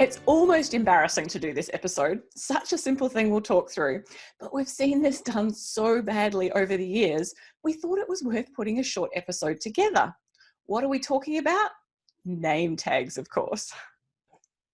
It's almost embarrassing to do this episode. Such a simple thing we'll talk through, but we've seen this done so badly over the years, we thought it was worth putting a short episode together. What are we talking about? Name tags, of course.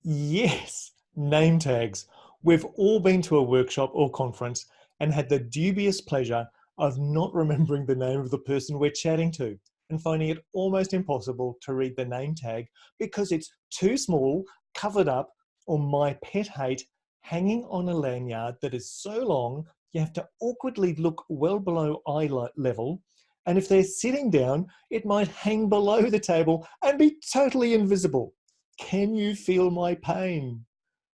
Yes, name tags. We've all been to a workshop or conference and had the dubious pleasure of not remembering the name of the person we're chatting to and finding it almost impossible to read the name tag because it's too small, covered up, or my pet hate, hanging on a lanyard that is so long you have to awkwardly look well below eye level, and if they're sitting down, it might hang below the table and be totally invisible. Can you feel my pain?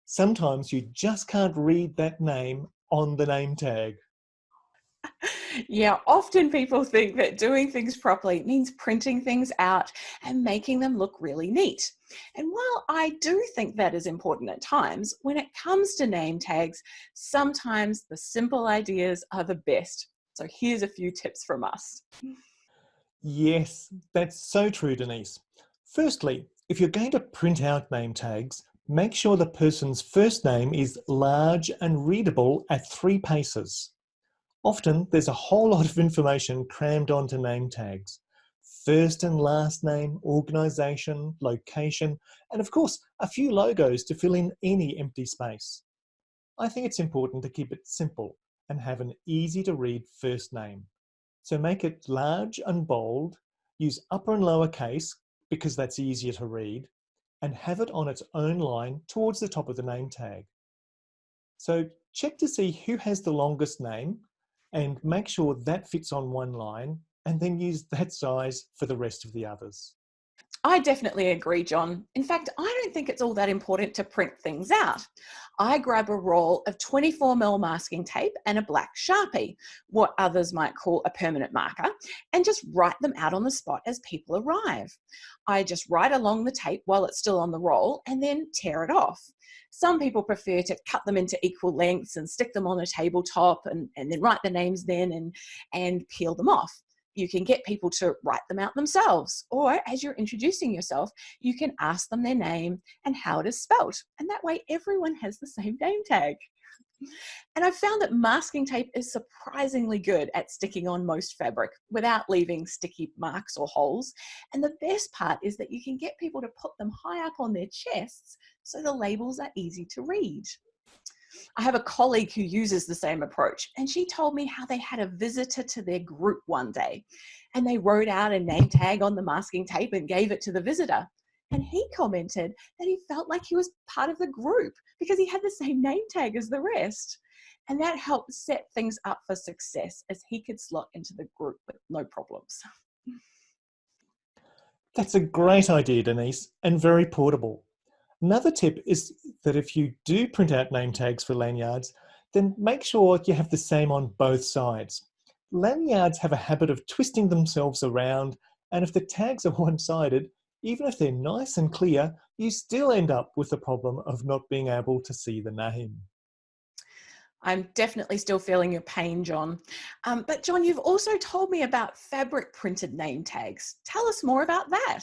Sometimes you just can't read that name on the name tag. Yeah, often people think that doing things properly means printing things out and making them look really neat. And while I do think that is important at times, when it comes to name tags, sometimes the simple ideas are the best. So here's a few tips from us. Yes, that's so true, Denise. Firstly, if you're going to print out name tags, make sure the person's first name is large and readable at 3 paces. Often, there's a whole lot of information crammed onto name tags. First and last name, organisation, location, and of course, a few logos to fill in any empty space. I think it's important to keep it simple and have an easy to read first name. So make it large and bold, use upper and lower case because that's easier to read, and have it on its own line towards the top of the name tag. So check to see who has the longest name and make sure that fits on one line, and then use that size for the rest of the others. I definitely agree, John. In fact, I don't think it's all that important to print things out. I grab a roll of 24mm masking tape and a black Sharpie, what others might call a permanent marker, and just write them out on the spot as people arrive. I just write along the tape while it's still on the roll and then tear it off. Some people prefer to cut them into equal lengths and stick them on a tabletop and then write the names then and peel them off. You can get people to write them out themselves, or as you're introducing yourself, you can ask them their name and how it is spelt, and that way everyone has the same name tag. And I've found that masking tape is surprisingly good at sticking on most fabric without leaving sticky marks or holes. And the best part is that you can get people to put them high up on their chests so the labels are easy to read. I have a colleague who uses the same approach, and she told me how they had a visitor to their group one day, and they wrote out a name tag on the masking tape and gave it to the visitor. And he commented that he felt like he was part of the group because he had the same name tag as the rest. And that helped set things up for success as he could slot into the group with no problems. That's a great idea, Denise, and very portable. Another tip is that if you do print out name tags for lanyards, then make sure you have the same on both sides. Lanyards have a habit of twisting themselves around, and if the tags are one-sided, even if they're nice and clear, you still end up with the problem of not being able to see the name. I'm definitely still feeling your pain, John. But John, you've also told me about fabric printed name tags. Tell us more about that.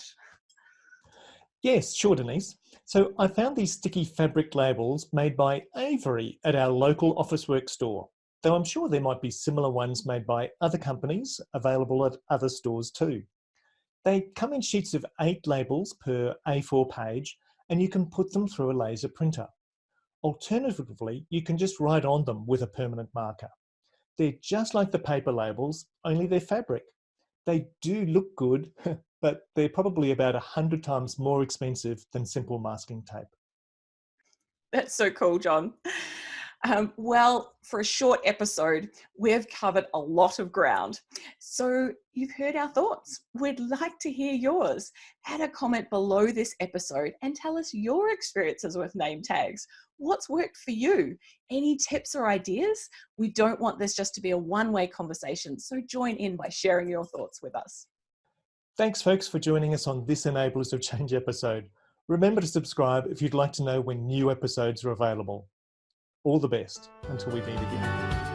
Yes, sure, Denise. So I found these sticky fabric labels made by Avery at our local Officeworks store, though I'm sure there might be similar ones made by other companies available at other stores too. They come in sheets of 8 labels per A4 page, and you can put them through a laser printer. Alternatively, you can just write on them with a permanent marker. They're just like the paper labels, only they're fabric. They do look good, but they're probably about 100 times more expensive than simple masking tape. That's so cool, John. Well, for a short episode, we've covered a lot of ground. So you've heard our thoughts. We'd like to hear yours. Add a comment below this episode and tell us your experiences with name tags. What's worked for you? Any tips or ideas? We don't want this just to be a one-way conversation, so join in by sharing your thoughts with us. Thanks, folks, for joining us on this Enablers of Change episode. Remember to subscribe if you'd like to know when new episodes are available. All the best until we meet again.